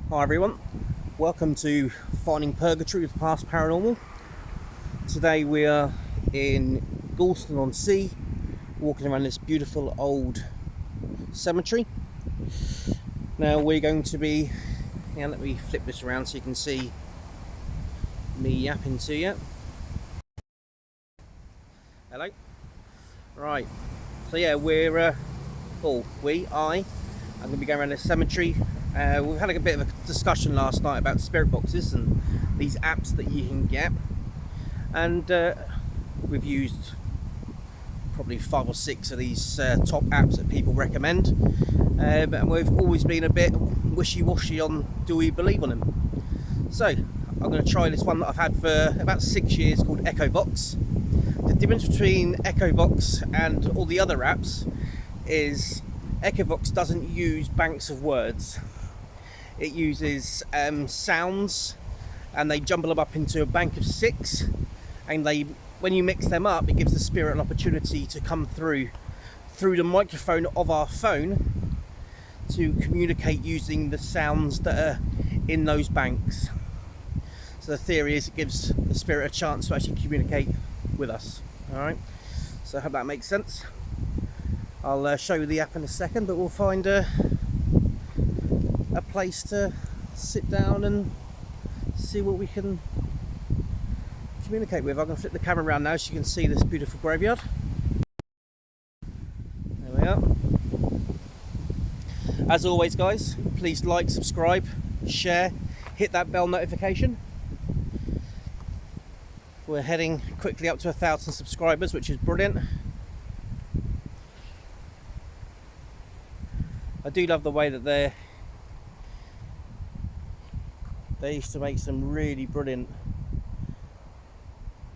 Hi everyone, welcome to Finding Purgatory with Past Paranormal. Today we are in Galston-on-Sea, walking around this beautiful old cemetery. Now we're going to be, let me flip this around so you can see me yapping to you. Hello. Right, so yeah, I'm going to be going around this cemetery. We've had a bit of a discussion last night about spirit boxes and these apps that you can get, and we've used probably 5 or 6 of these top apps that people recommend, and we've always been a bit wishy-washy on do we believe on them. So I'm going to try this one that I've had for about 6 years called EchoVox. The difference between EchoVox and all the other apps is EchoVox doesn't use banks of words. It uses sounds, and they jumble them up into a bank of 6, and when you mix them up, it gives the spirit an opportunity to come through the microphone of our phone to communicate using the sounds that are in those banks. So the theory is it gives the spirit a chance to actually communicate with us. Alright, so I hope that makes sense. I'll show you the app in a second, but we'll find a place to sit down and see what we can communicate with. I'm going to flip the camera around now so you can see this beautiful graveyard. There we are. As always guys, please like, subscribe, share, hit that bell notification. We're heading quickly up to 1,000 subscribers, which is brilliant. I do love the way that they used to make some really brilliant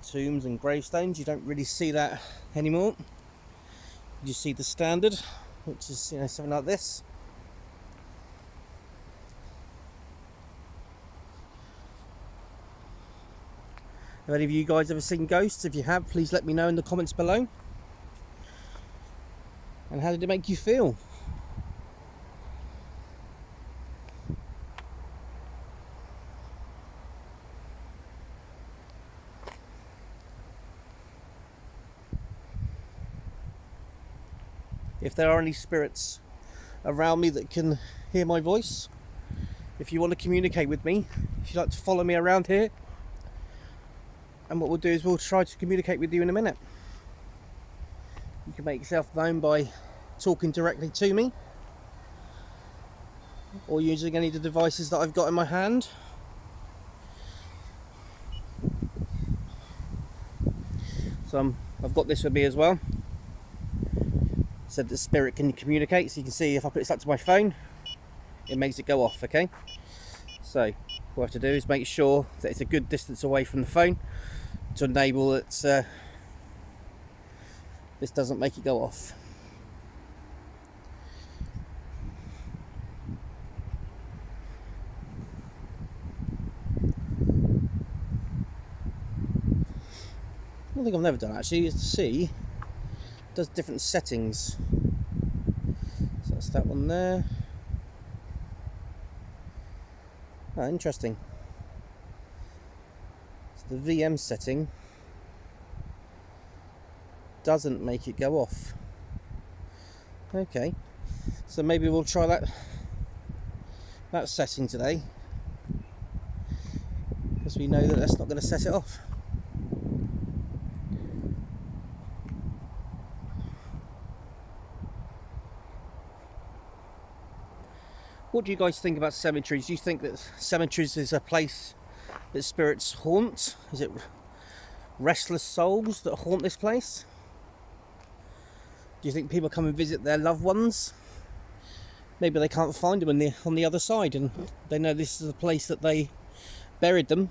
tombs and gravestones. You don't really see that anymore. You see the standard, which is something like this. Have any of you guys ever seen ghosts? If you have, please let me know in the comments below. And how did it make you feel? If there are any spirits around me that can hear my voice, if you want to communicate with me, if you'd like to follow me around here, and what we'll do is we'll try to communicate with you in a minute. You can make yourself known by talking directly to me, or using any of the devices that I've got in my hand. So I've got this with me as well. Said the spirit can communicate, so you can see if I put this up to my phone, it makes it go off. Okay, so what I have to do is make sure that it's a good distance away from the phone to enable that this doesn't make it go off. One thing I've never done actually is to see it does different settings. So that's that one there. Oh, interesting. So the VM setting doesn't make it go off. Okay, so maybe we'll try that setting today, because we know that that's not going to set it off. What do you guys think about cemeteries? Do you think that cemeteries is a place that spirits haunt? Is it restless souls that haunt this place? Do you think people come and visit their loved ones? Maybe they can't find them on the other side, and they know this is the place that they buried them.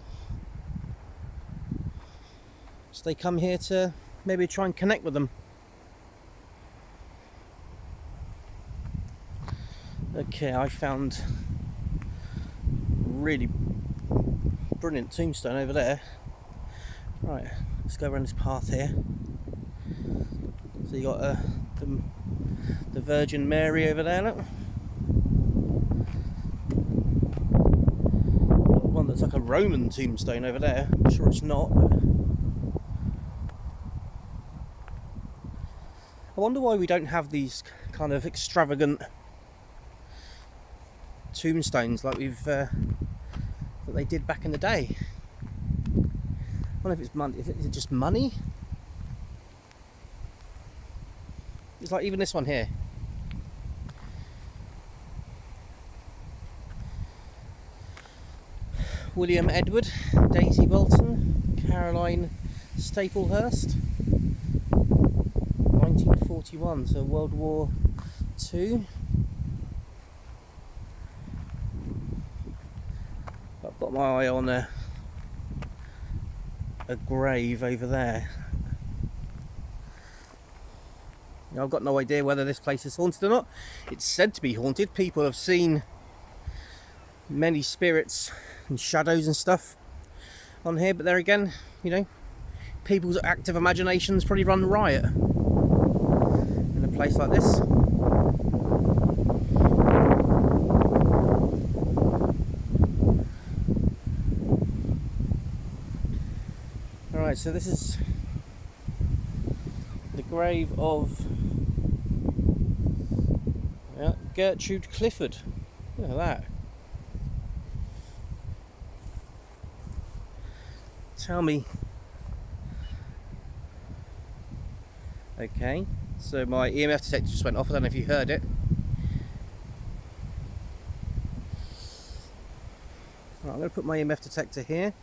So they come here to maybe try and connect with them. Okay, I found a really brilliant tombstone over there. Right, let's go around this path here. So you got the Virgin Mary over there, look. like a Roman tombstone over there. I'm sure it's not. But I wonder why we don't have these kind of extravagant tombstones like that they did back in the day. I wonder if it's money. Is it just money? It's like even this one here. William Edward, Daisy Bolton, Caroline Staplehurst, 1941, so World War II. I've got my eye on a grave over there. Now, I've got no idea whether this place is haunted or not. It's said to be haunted. People have seen many spirits and shadows and stuff on here, but there again, you know, people's active imaginations probably run riot in a place like this. Alright, so this is the grave of Gertrude Clifford. Look at that. Tell me. Okay, so my EMF detector just went off. I don't know if you heard it. Right, I'm going to put my EMF detector here.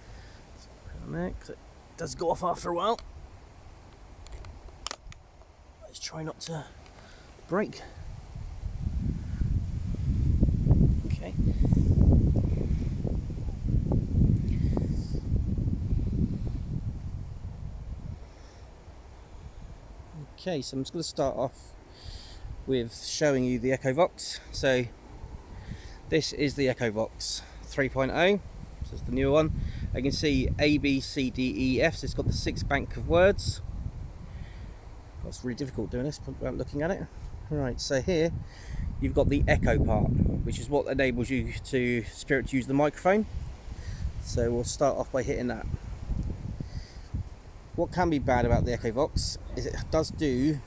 Because it does go off after a while. Let's try not to break. Okay. Okay, so I'm just going to start off with showing you the EchoVox. So this is the EchoVox 3.0, so it's the newer one. You can see A, B, C, D, E, F, so it's got the 6 bank of words. It's really difficult doing this without looking at it. Right, so here you've got the echo part, which is what enables you to spirit to use the microphone. So we'll start off by hitting that. What can be bad about the EchoVox is it does do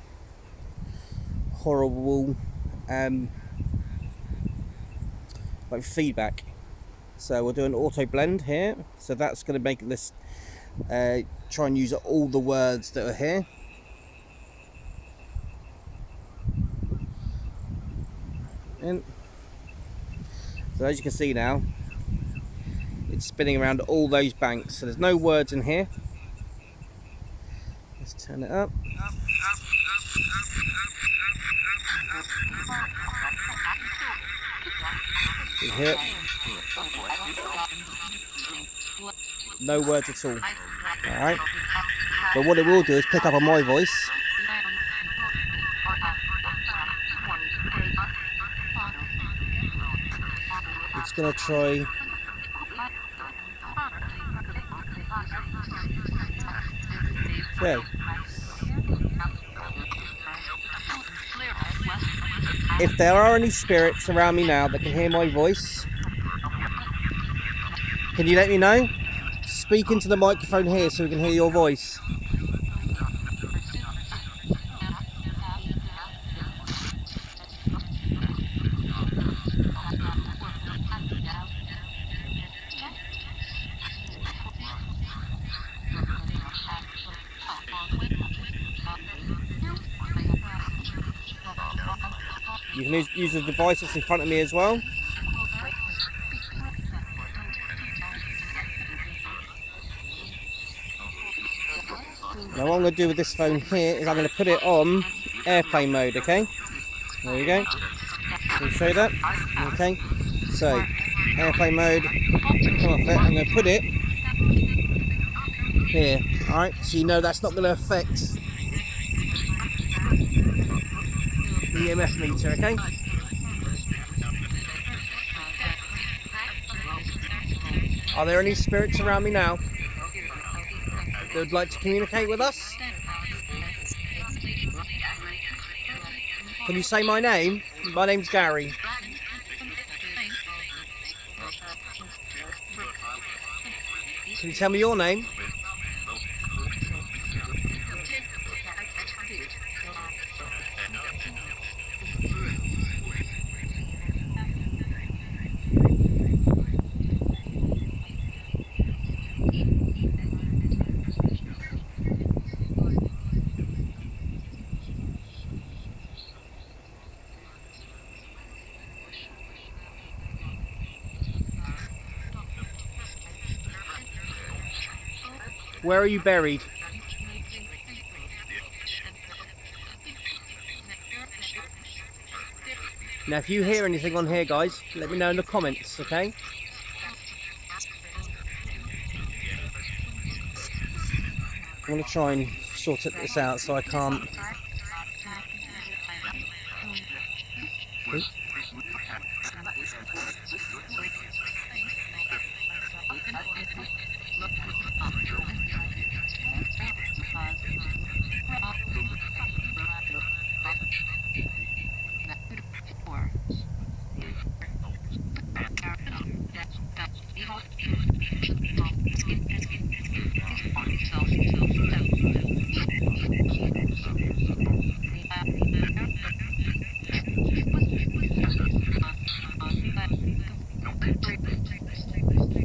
horrible like feedback. So we'll do an auto blend here. So that's going to make this try and use all the words that are here. And so as you can see now, it's spinning around all those banks. So there's no words in here. Let's turn it up. You hear it? No words at all. Alright. But what it will do is pick up on my voice. It's going to try. Okay. If there are any spirits around me now that can hear my voice, can you let me know? Speak into the microphone here so we can hear your voice. You can use the device that's in front of me as well. Now what I'm going to do with this phone here is I'm going to put it on airplane mode, okay? There we go. Can you show that? Okay. So, airplane mode, come off it, I'm going to put it here, alright? So you know that's not going to affect the EMF meter, okay? Are there any spirits around me now that would like to communicate with us? Can you say my name? My name's Gary. Can you tell me your name? Where are you buried? Now if you hear anything on here, guys, let me know in the comments, okay? I'm going to try and sort this out so I can't...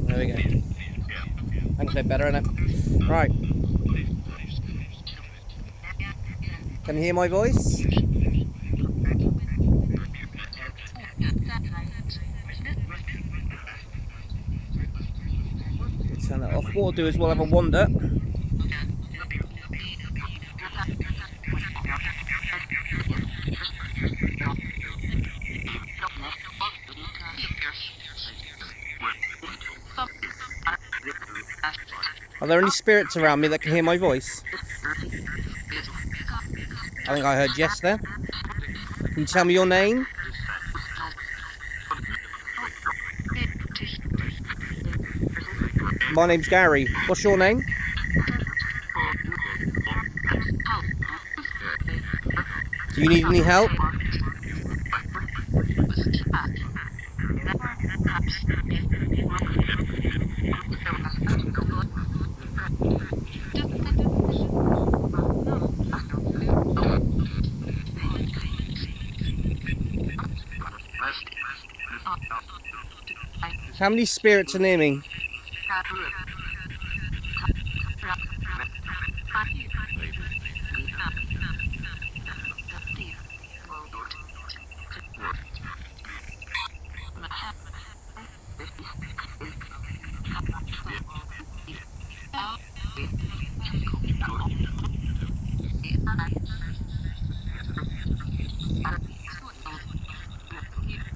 There we go. That's a bit better, isn't it? Right. Can you hear my voice? Turn that off. What we'll do is we'll have a wander. Are there any spirits around me that can hear my voice? I think I heard yes there. Can you tell me your name? My name's Gary. What's your name? Do you need any help? How many spirits are near me?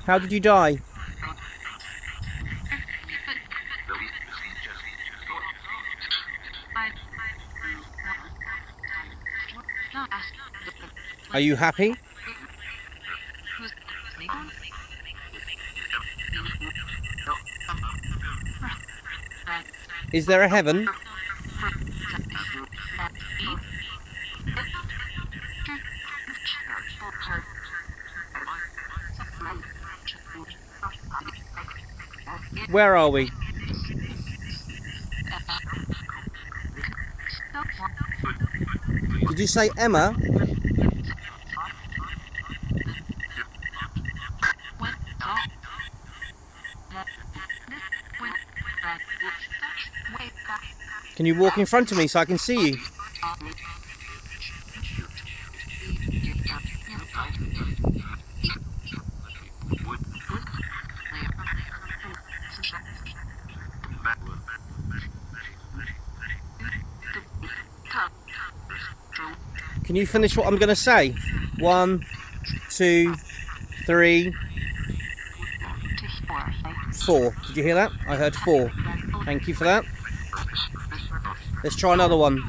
How did you die? Are you happy? Is there a heaven? Where are we? Did you say Emma? Can you walk in front of me so I can see you? Can you finish what I'm going to say? 1, 2, 3, 4. Did you hear that? I heard 4. Thank you for that. Let's try another one.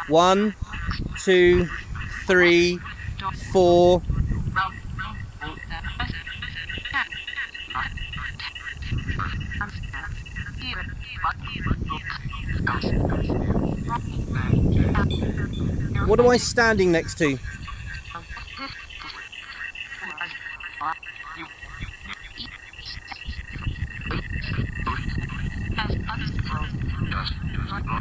1, 2, 3, 4. What am I standing next to? Okay,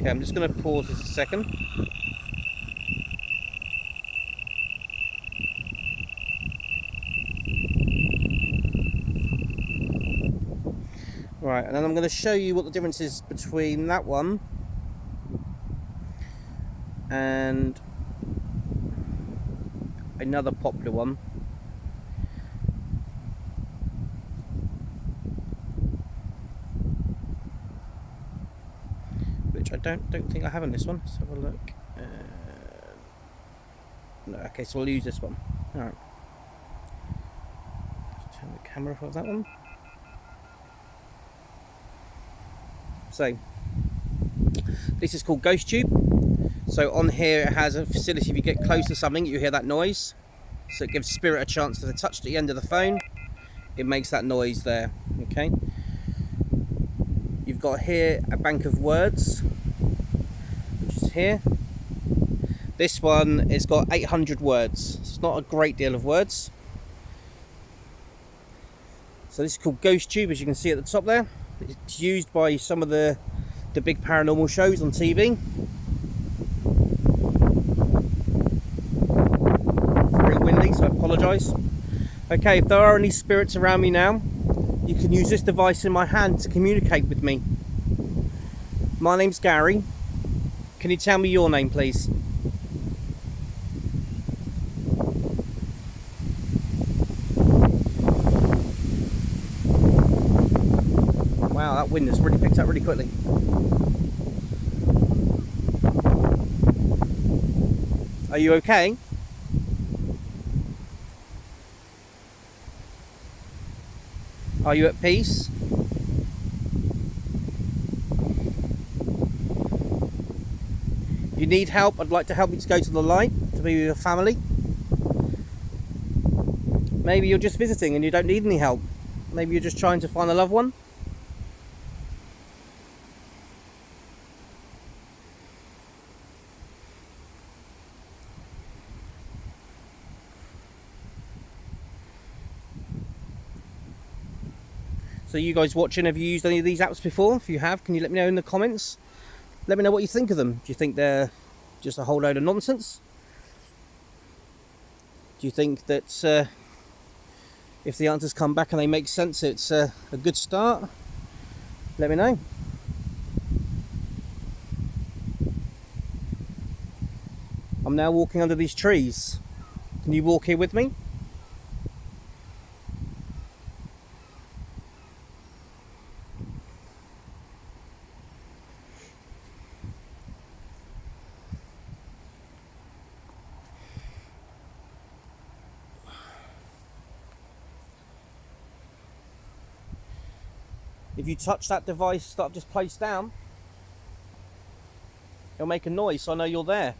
I'm just going to pause this a second. Right, and then I'm going to show you what the difference is between that one and another popular one. Which I don't think I have on this one. Let's have a look. No, okay, so we'll use this one. Alright. Let's turn the camera off of that one. So, this is called Ghost Tube. So on here it has a facility, if you get close to something you hear that noise. So it gives spirit a chance to touch the end of the phone. It makes that noise there, okay? You've got here a bank of words, which is here. This one has got 800 words. It's not a great deal of words. So this is called Ghost Tube, as you can see at the top there. It's used by some of the big paranormal shows on TV. Very windy, so I apologise. Okay, if there are any spirits around me now, you can use this device in my hand to communicate with me. My name's Gary. Can you tell me your name, please? Wow, that wind has really picked up really quickly. Are you okay? Are you at peace? If you need help, I'd like to help you to go to the light, to be with your family. Maybe you're just visiting and you don't need any help. Maybe you're just trying to find a loved one. So you guys watching, have you used any of these apps before? If you have, can you let me know in the comments? Let me know what you think of them. Do you think they're just a whole load of nonsense? Do you think that if the answers come back and they make sense, it's a good start? Let me know. I'm now walking under these trees. Can you walk here with me? If you touch that device that I've just placed down, it'll make a noise so I know you're there.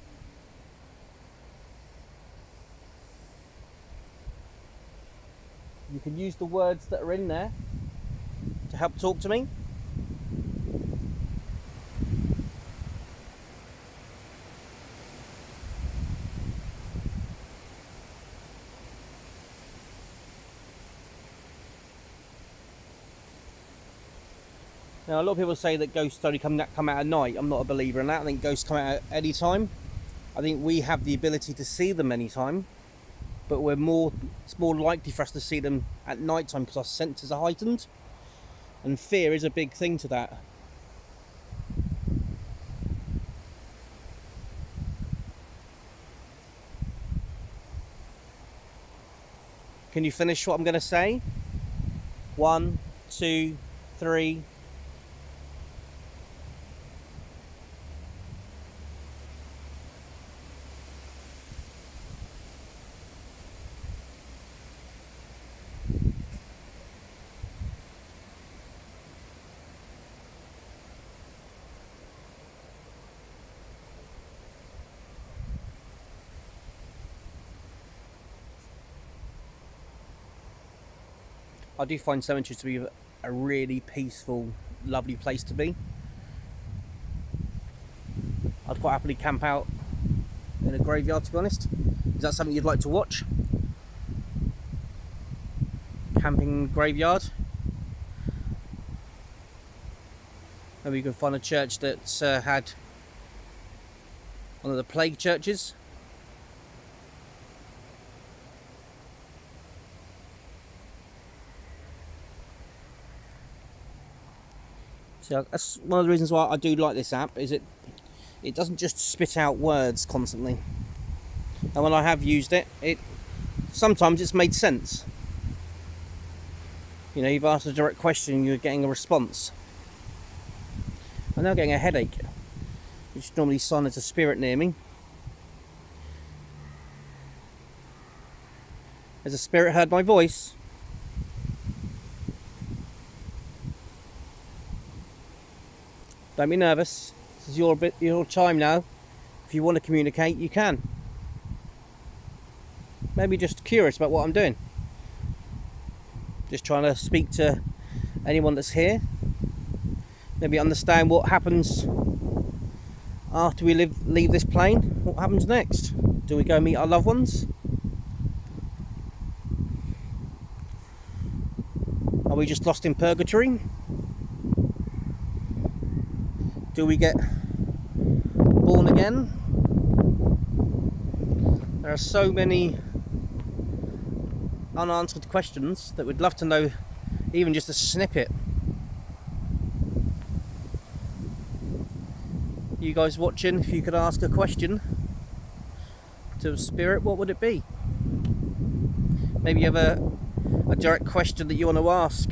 You can use the words that are in there to help talk to me. Now, a lot of people say that ghosts only come out at night. I'm not a believer in that. I think ghosts come out at any time. I think we have the ability to see them anytime, but it's more likely for us to see them at night time because our senses are heightened, and fear is a big thing to that. Can you finish what I'm going to say? 1, 2, 3. I do find cemeteries to be a really peaceful, lovely place to be. I'd quite happily camp out in a graveyard, to be honest. Is that something you'd like to watch? Camping graveyard? Maybe you can find a church that's had one of the plague churches. So that's one of the reasons why I do like this app, is it doesn't just spit out words constantly. And when I have used it, sometimes it's made sense. You know, you've asked a direct question, you're getting a response. I'm now getting a headache, which is normally a sign there's a spirit near me. Has a spirit heard my voice? Don't be nervous. This is your time now. If you want to communicate, you can. Maybe just curious about what I'm doing. Just trying to speak to anyone that's here. Maybe understand what happens after we leave this plane. What happens next? Do we go meet our loved ones? Are we just lost in purgatory? Do we get born again? There are so many unanswered questions that we'd love to know, even just a snippet. You guys watching, if you could ask a question to a spirit, what would it be? Maybe you have a direct question that you want to ask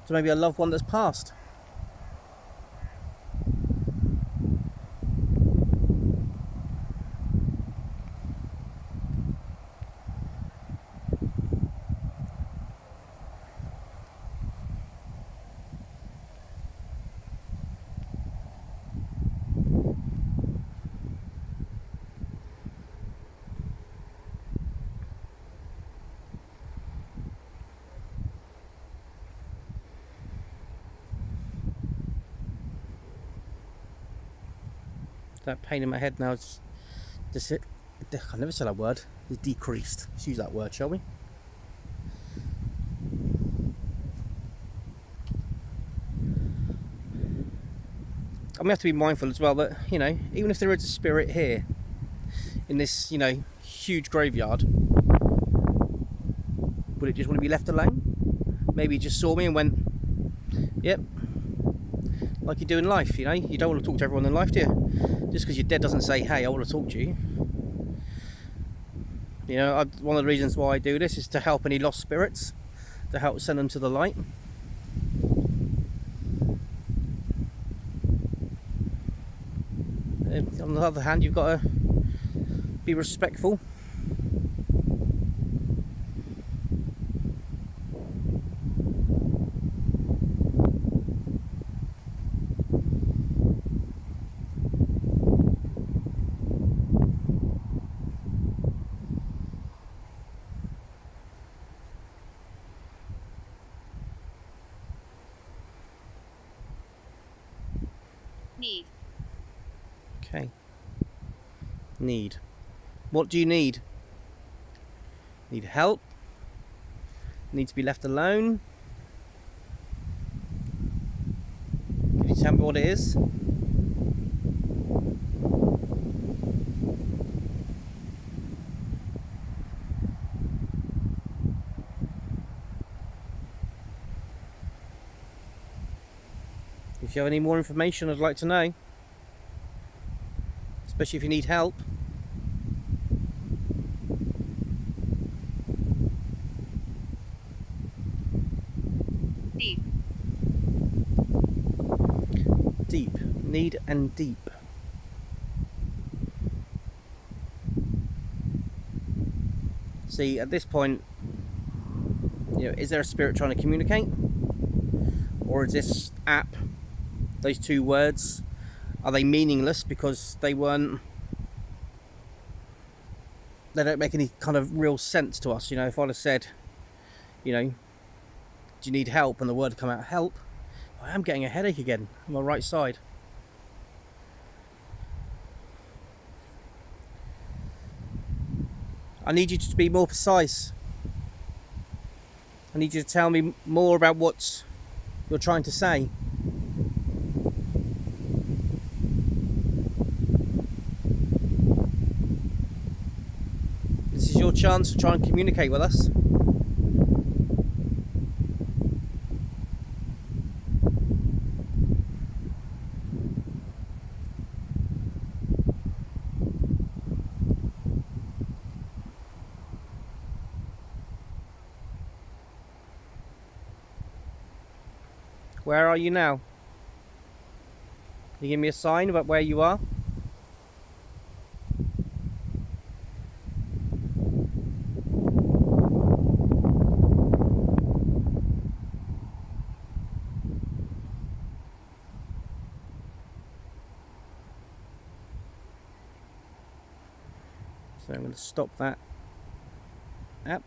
to maybe a loved one that's passed. That pain in my head now is just I never said that word. It's decreased. Let's use that word, shall we? And we have to be mindful as well that, you know, even if there is a spirit here in this, you know, huge graveyard, would it just want to be left alone? Maybe it just saw me and went, yep, like you do in life, you know, you don't want to talk to everyone in life, do you? Just because you're dead doesn't say, hey, I want to talk to you. You know, one of the reasons why I do this is to help any lost spirits, to help send them to the light. On the other hand, you've got to be respectful. Need. Okay. Need. What do you need? Need help? Need to be left alone? Can you tell me what it is? If you have any more information, I'd like to know. Especially if you need help. Deep. Deep. Need and deep. See, at this point, you know, is there a spirit trying to communicate? Or is this app, those two words, are they meaningless because they don't make any kind of real sense to us? You know, if I'd have said, you know, do you need help? And the word had come out, help, I am getting a headache again on my right side. I need you to be more precise. I need you to tell me more about what you're trying to say. This is your chance to try and communicate with us. Where are you now? Can you give me a sign about where you are? So I'm going to stop that app.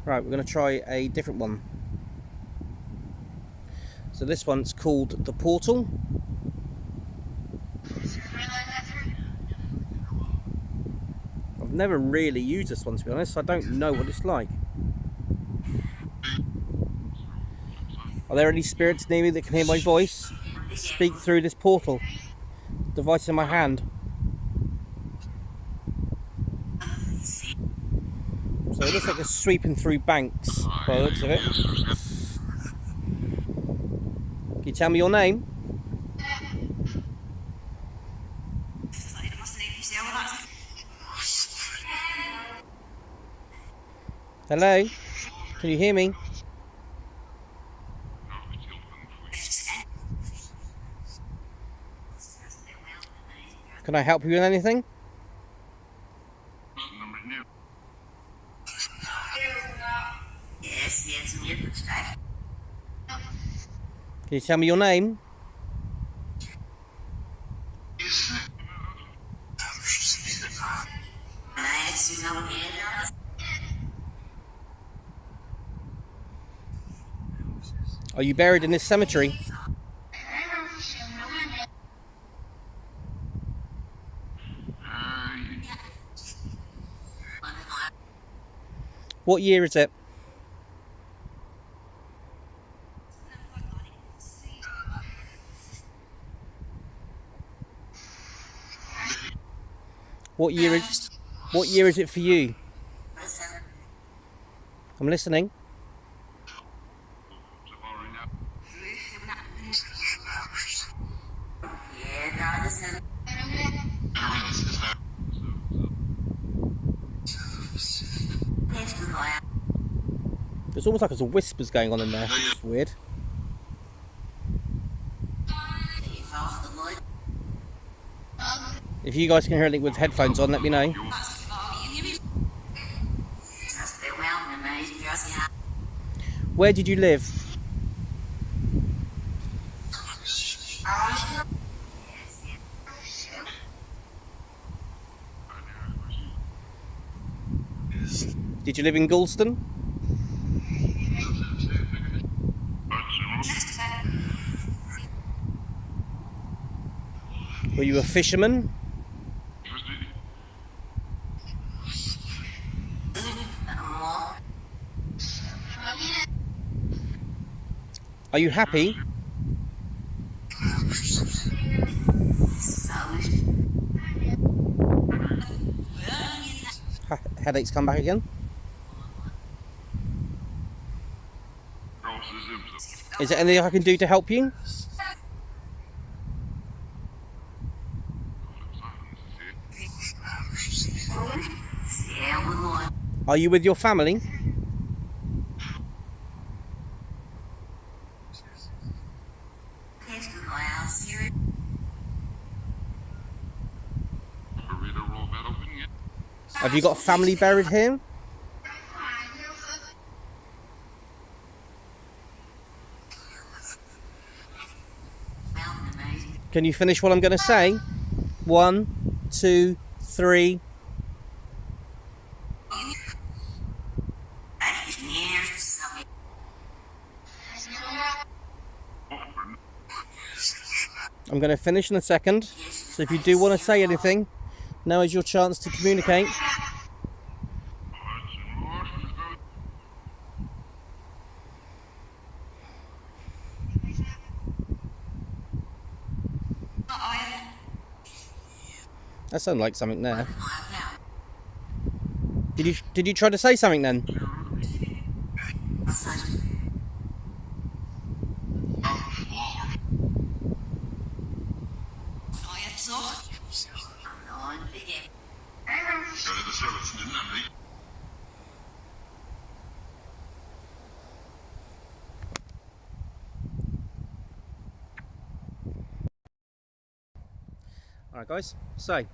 Right, we're going to try a different one. So this one's called The Portal. I've never really used this one, to be honest. I don't know what it's like. Are there any spirits near me that can hear my voice? Speak through this portal. Device in my hand. So it looks like it's sweeping through banks by the looks of it. Can you tell me your name? Hello? Can you hear me? Can I help you with anything? Can you tell me your name? Are you buried in this cemetery? What year is it? What year is it for you? I'm listening. It's almost like there's a whispers going on in there. It's weird. If you guys can hear anything with headphones on, let me know. Where did you live? Did you live in Galston? Were you a fisherman? Are you happy? Headaches come back again? Is there anything I can do to help you? Are you with your family? Have you got family buried here? Can you finish what I'm going to say? 1, 2, 3. I'm going to finish in a second, so if you do want to say anything, now is your chance to communicate. That sounded like something there. Did you try to say something then? Alright guys, so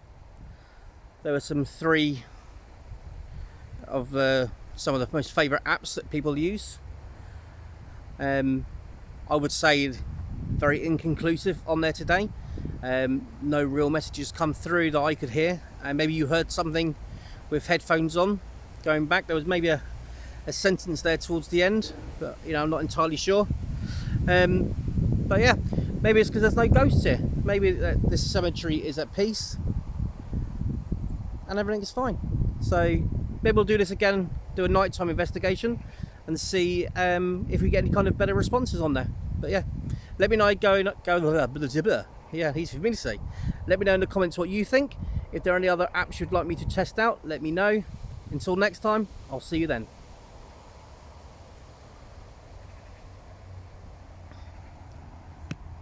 there were three of some of the most favourite apps that people use. I would say very inconclusive on there today. No real messages come through that I could hear. Maybe you heard something with headphones on going back. There was maybe a sentence there towards the end, but you know, I'm not entirely sure. But yeah, maybe it's because there's no ghosts here. Maybe this cemetery is at peace and everything is fine. So maybe we'll do this again, do a nighttime investigation and see if we get any kind of better responses on there. But yeah, let me know, yeah, easy for me to say. Let me know in the comments what you think. If there are any other apps you'd like me to test out, let me know. Until next time, I'll see you then.